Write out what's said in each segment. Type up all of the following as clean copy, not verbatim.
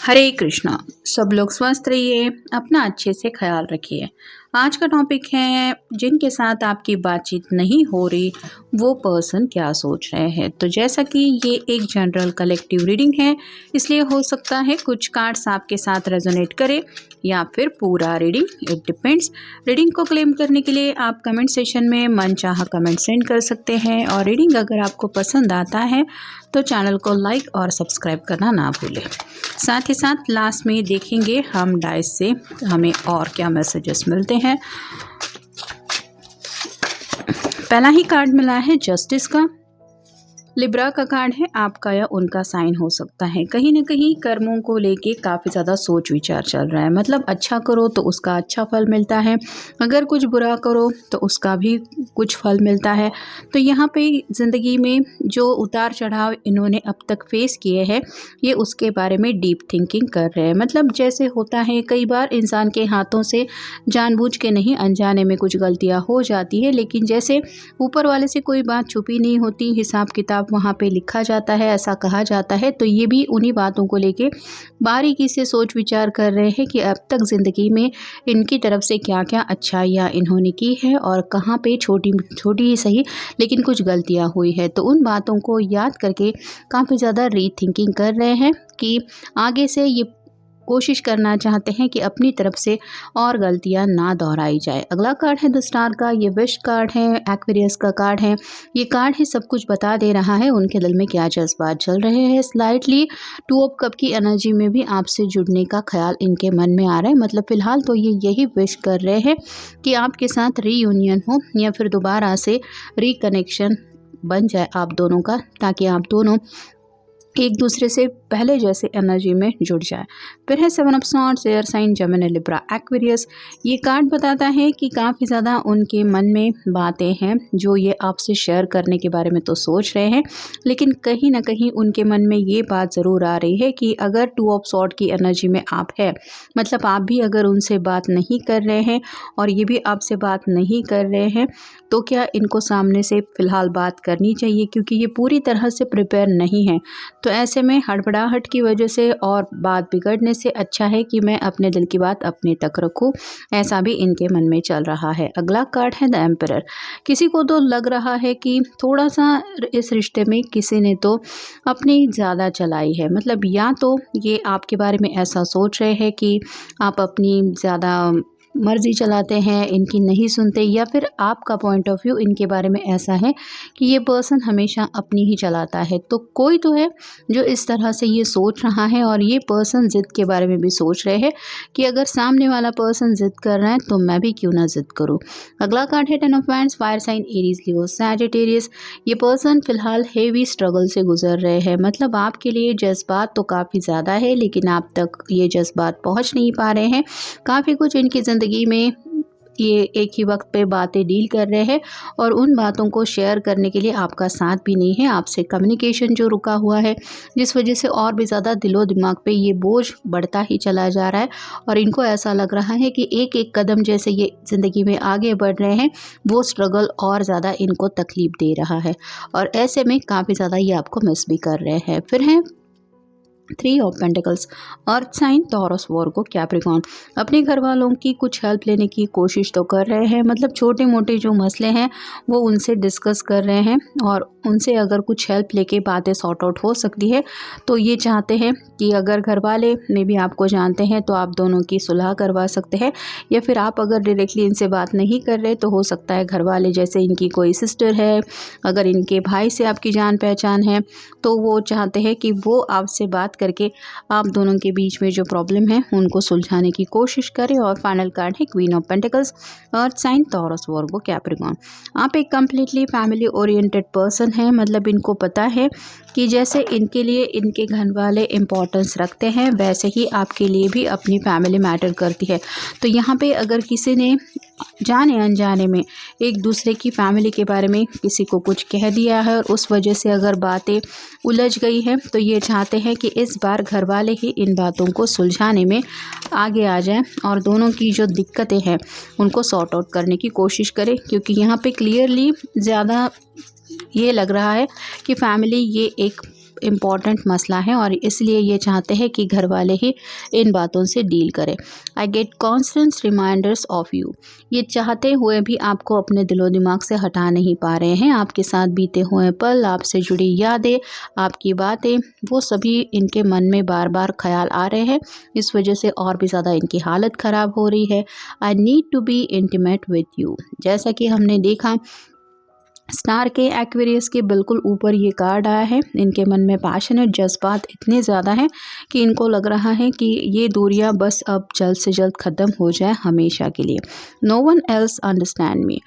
हरे कृष्णा। सब लोग स्वस्थ रहिए, अपना अच्छे से ख्याल रखिए। आज का टॉपिक है जिनके साथ आपकी बातचीत नहीं हो रही वो पर्सन क्या सोच रहे हैं। तो जैसा कि ये एक जनरल कलेक्टिव रीडिंग है, इसलिए हो सकता है कुछ कार्ड्स आपके साथ रेजोनेट करे या फिर पूरा रीडिंग, इट डिपेंड्स। रीडिंग को क्लेम करने के लिए आप कमेंट सेशन में मनचाहा कमेंट सेंड कर सकते हैं और रीडिंग अगर आपको पसंद आता है तो चैनल को लाइक और सब्सक्राइब करना ना भूलें। साथ ही साथ लास्ट में देखेंगे हम डाइस से हमें और क्या मैसेजेस मिलते हैं। पहला ही कार्ड मिला है जस्टिस का। लिब्रा का कार्ड है, आपका या उनका साइन हो सकता है। कहीं ना कहीं कर्मों को लेके काफ़ी ज़्यादा सोच विचार चल रहा है। मतलब अच्छा करो तो उसका अच्छा फल मिलता है, अगर कुछ बुरा करो तो उसका भी कुछ फल मिलता है। तो यहाँ पे ज़िंदगी में जो उतार चढ़ाव इन्होंने अब तक फेस किए हैं, ये उसके बारे में डीप थिंकिंग कर रहे हैं। मतलब जैसे होता है कई बार इंसान के हाथों से जानबूझ के नहीं, अनजाने में कुछ गलतियाँ हो जाती है, लेकिन जैसे ऊपर वाले से कोई बात छुपी नहीं होती, हिसाब किताब वहाँ पे लिखा जाता है, ऐसा कहा जाता है। तो ये भी उन्हीं बातों को लेके बारीकी से सोच विचार कर रहे हैं कि अब तक ज़िंदगी में इनकी तरफ से क्या क्या अच्छाइयाँ इन्होंने की है और कहाँ पे छोटी छोटी ही सही लेकिन कुछ गलतियाँ हुई है। तो उन बातों को याद करके काफ़ी ज़्यादा रीथिंकिंग कर रहे हैं कि आगे से ये कोशिश करना चाहते हैं कि अपनी तरफ से और गलतियां ना दोहराई जाए। अगला कार्ड है द स्टार का। ये विश कार्ड है, एक्वेरियस का कार्ड है। ये कार्ड ही सब कुछ बता दे रहा है उनके दिल में क्या जज्बात चल रहे हैं। स्लाइटली टू ऑफ कप की एनर्जी में भी आपसे जुड़ने का ख्याल इनके मन में आ रहा है। मतलब फिलहाल तो ये यही विश कर रहे हैं कि आपके साथ रीयूनियन हो या फिर दोबारा से रिकनेक्शन बन जाए आप दोनों का, ताकि आप दोनों एक दूसरे से पहले जैसे एनर्जी में जुड़ जाए। फिर है seven of swords, air sign, Gemini, Libra, Aquarius. ये कार्ड बताता है कि काफ़ी ज़्यादा उनके मन में बातें हैं जो ये आपसे शेयर करने के बारे में तो सोच रहे हैं, लेकिन कहीं ना कहीं उनके मन में ये बात ज़रूर आ रही है कि अगर टू ऑफ सॉर्ड की एनर्जी में आप है, मतलब आप भी अगर उनसे बात नहीं कर रहे हैं और ये भी आपसे बात नहीं कर रहे हैं, तो क्या इनको सामने से फ़िलहाल बात करनी चाहिए, क्योंकि ये पूरी तरह से प्रिपेयर नहीं है। तो ऐसे में हड़बड़ाहट की वजह से और बात बिगड़ने से अच्छा है कि मैं अपने दिल की बात अपने तक रखूं, ऐसा भी इनके मन में चल रहा है। अगला कार्ड है द एम्परर। किसी को तो लग रहा है कि थोड़ा सा इस रिश्ते में किसी ने तो अपनी ज़्यादा चलाई है। मतलब या तो ये आपके बारे में ऐसा सोच रहे हैं कि आप अपनी ज़्यादा मर्जी चलाते हैं, इनकी नहीं सुनते, या फिर आपका पॉइंट ऑफ व्यू इनके बारे में ऐसा है कि ये पर्सन हमेशा अपनी ही चलाता है। तो कोई तो है जो इस तरह से ये सोच रहा है, और ये पर्सन ज़िद के बारे में भी सोच रहे हैं कि अगर सामने वाला पर्सन ज़िद कर रहा है तो मैं भी क्यों ना ज़िद करूं। अगला कार्ड है ten of wands, fire sign, Aries, Leo, Sagittarius. ये पर्सन फिलहाल हेवी स्ट्रगल से गुजर रहे हैं। मतलब आपके लिए जज्बात तो काफ़ी ज़्यादा है, लेकिन आप तक ये जज्बात पहुँच नहीं पा रहे हैं। काफ़ी कुछ इनकी ज़िंदगी में ये एक ही वक्त पे बातें डील कर रहे हैं, और उन बातों को शेयर करने के लिए आपका साथ भी नहीं है। आपसे कम्युनिकेशन जो रुका हुआ है, जिस वजह से और भी ज़्यादा दिलो दिमाग पे ये बोझ बढ़ता ही चला जा रहा है, और इनको ऐसा लग रहा है कि एक एक कदम जैसे ये ज़िंदगी में आगे बढ़ रहे हैं, वो स्ट्रगल और ज़्यादा इनको तकलीफ दे रहा है, और ऐसे में काफ़ी ज़्यादा ये आपको मिस भी कर रहे हैं। फिर है three of pentacles, earth sign, Taurus, Virgo, Capricorn. अपने घर वालों की कुछ हेल्प लेने की कोशिश तो कर रहे हैं। मतलब छोटे मोटे जो मसले हैं वो उनसे डिस्कस कर रहे हैं, और उनसे अगर कुछ हेल्प लेके बातें सॉर्ट आउट हो सकती है तो ये चाहते हैं कि अगर घर वाले में भी आपको जानते हैं तो आप दोनों की सुलह करवा सकते हैं, या फिर आप अगर डायरेक्टली इनसे बात नहीं कर रहे तो हो सकता है घर वाले, जैसे इनकी कोई सिस्टर है, अगर इनके भाई से आपकी जान पहचान है, तो वो चाहते हैं कि वो आपसे बात करके आप दोनों के बीच में जो प्रॉब्लम है उनको सुलझाने की कोशिश करें। और फाइनल कार्ड है queen of pentacles, earth sign, Taurus, Virgo, Capricorn. आप एक कम्प्लीटली फैमिली ओरिएंटेड पर्सन हैं। मतलब इनको पता है कि जैसे इनके लिए इनके घर वाले इम्पोर्टेंस रखते हैं, वैसे ही आपके लिए भी अपनी फैमिली मैटर करती है। तो यहाँ पे अगर किसी ने जाने अनजाने में एक दूसरे की फैमिली के बारे में किसी को कुछ कह दिया है और उस वजह से अगर बातें उलझ गई है, तो ये चाहते हैं कि इस बार घर वाले ही इन बातों को सुलझाने में आगे आ जाएं और दोनों की जो दिक्कतें हैं उनको सॉर्ट आउट करने की कोशिश करें। क्योंकि यहाँ पे क्लियरली ज़्यादा ये लग रहा है कि फैमिली ये एक इम्पॉर्टेंट मसला है और इसलिए ये चाहते हैं कि घर वाले ही इन बातों से डील करें। I get constant reminders of you. ये चाहते हुए भी आपको अपने दिलो दिमाग से हटा नहीं पा रहे हैं। आपके साथ बीते हुए पल, आपसे जुड़ी यादें, आपकी बातें, वो सभी इनके मन में बार बार ख्याल आ रहे हैं। इस वजह से और भी ज़्यादा इनकी हालत ख़राब हो रही है। I need to be intimate with you. जैसा कि हमने देखा स्टार के एक्वेरियस के बिल्कुल ऊपर ये कार्ड आया है। इनके मन में पैशनेट जज्बात इतने ज़्यादा हैं कि इनको लग रहा है कि ये दूरियां बस अब जल्द से जल्द ख़त्म हो जाए हमेशा के लिए। No one else understand me.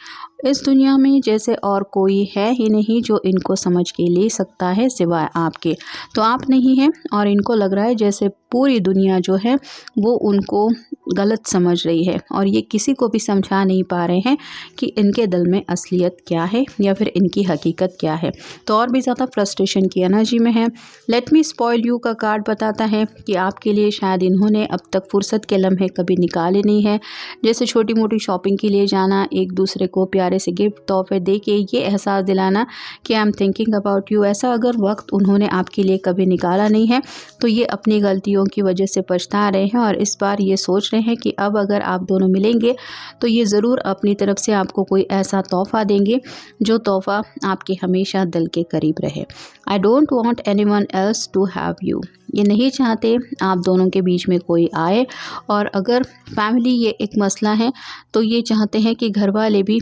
इस दुनिया में जैसे और कोई है ही नहीं जो इनको समझ के ले सकता है सिवाय आपके। तो आप नहीं हैं और इनको लग रहा है जैसे पूरी दुनिया जो है वो उनको गलत समझ रही है और ये किसी को भी समझा नहीं पा रहे हैं कि इनके दिल में असलियत क्या है या फिर इनकी हकीकत क्या है। तो और भी ज़्यादा फ्रस्ट्रेशन की एनर्जी में है। लेट मी स्पॉइल यू का कार्ड बताता है कि आपके लिए शायद इन्होंने अब तक फुर्सत के लम्हे कभी निकाले नहीं है। जैसे छोटी मोटी शॉपिंग के लिए जाना, एक दूसरे को प्यारे से गिफ्ट तोहफे दे के ये एहसास दिलाना कि I am thinking about you. ऐसा अगर वक्त उन्होंने आपके लिए कभी निकाला नहीं है तो ये अपनी गलतियों की वजह से पछता रहे हैं और इस बार ये सोच रहे हैं कि अब अगर आप दोनों मिलेंगे तो ये ज़रूर अपनी तरफ से आपको कोई ऐसा तोहफ़ा देंगे जो तोहफ़ा आपके हमेशा दिल के करीब रहे। I don't want anyone else to have you. ये नहीं चाहते आप दोनों के बीच में कोई आए और अगर फैमिली ये एक मसला है तो ये चाहते हैं कि घर वाले भी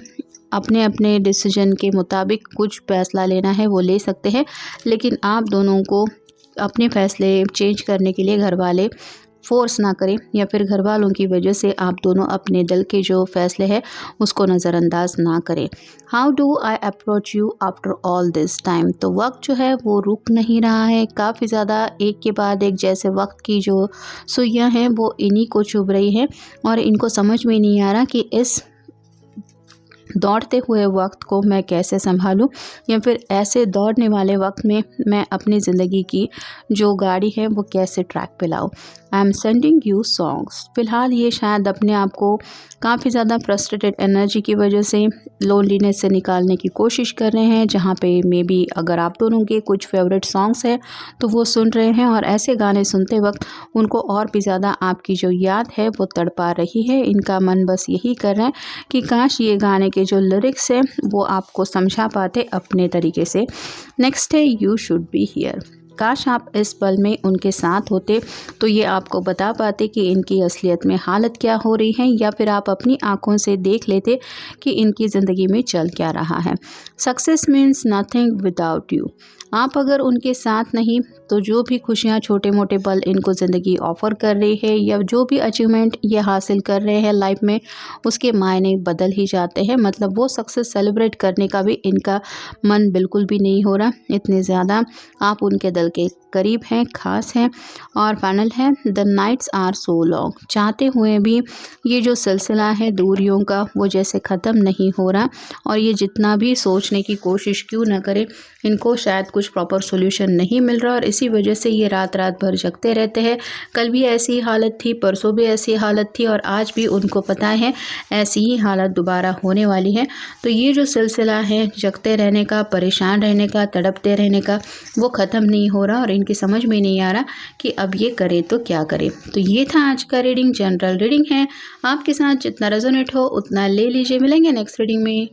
अपने अपने डिसीजन के मुताबिक कुछ फैसला लेना है वो ले सकते हैं, लेकिन आप दोनों को अपने फैसले चेंज करने के लिए घर वाले फोर्स ना करें या फिर घर वालों की वजह से आप दोनों अपने दिल के जो फैसले हैं उसको नज़रअंदाज ना करें। How do I approach you after all this time. तो वक्त जो है वो रुक नहीं रहा है। काफ़ी ज़्यादा एक के बाद एक जैसे वक्त की जो सुइयाँ हैं वो इन्हीं को चुभ रही है और इनको समझ में नहीं आ रहा कि इस दौड़ते हुए वक्त को मैं कैसे संभालूं या फिर ऐसे दौड़ने वाले वक्त में मैं अपनी ज़िंदगी की जो गाड़ी है वो कैसे ट्रैक पे लाऊं। I am sending you songs. फ़िलहाल ये शायद अपने आप को काफ़ी ज़्यादा फ्रस्ट्रेटेड एनर्जी की वजह से लोनलीनेस से निकालने की कोशिश कर रहे हैं, जहाँ पे मे बी अगर आप दोनों के कुछ फेवरेट सॉन्ग्स हैं तो वो सुन रहे हैं और ऐसे गाने सुनते वक्त उनको और भी ज़्यादा आपकी जो याद है वो तड़पा रही है। इनका मन बस यही कर रहा है कि काश ये गाने के जो लिरिक्स हैं वो आपको समझा पाते अपने तरीके से। नेक्स्ट है यू शुड बी हियर। काश आप इस पल में उनके साथ होते तो ये आपको बता पाते कि इनकी असलियत में हालत क्या हो रही है या फिर आप अपनी आंखों से देख लेते कि इनकी ज़िंदगी में चल क्या रहा है। Success means nothing without you. आप अगर उनके साथ नहीं तो जो भी खुशियाँ छोटे मोटे पल इनको ज़िंदगी ऑफ़र कर रही है या जो भी अचीवमेंट ये हासिल कर रहे हैं लाइफ में उसके मायने बदल ही जाते हैं। मतलब वो सक्सेस सेलिब्रेट करने का भी इनका मन बिल्कुल भी नहीं हो रहा। इतने ज़्यादा आप उनके दिल के करीब हैं, ख़ास हैं। और फाइनल है the nights are so long. चाहते हुए भी ये जो सिलसिला है दूरियों का वो जैसे ख़त्म नहीं हो रहा और ये जितना भी सोचने की कोशिश क्यों ना करें इनको शायद कुछ प्रॉपर सॉल्यूशन नहीं मिल रहा और इसी वजह से ये रात रात भर जगते रहते हैं। कल भी ऐसी हालत थी, परसों भी ऐसी हालत थी और आज भी उनको पता है ऐसी ही हालत दोबारा होने वाली है। तो ये जो सिलसिला है जगते रहने का, परेशान रहने का, तड़पते रहने का वो ख़त्म नहीं हो रहा और इनकी समझ में नहीं आ रहा कि अब ये करे तो क्या करे। तो ये था आज का रीडिंग। जनरल रीडिंग है, आपके साथ जितना रेजोनेट हो उतना ले लीजिए। मिलेंगे नेक्स्ट रीडिंग में।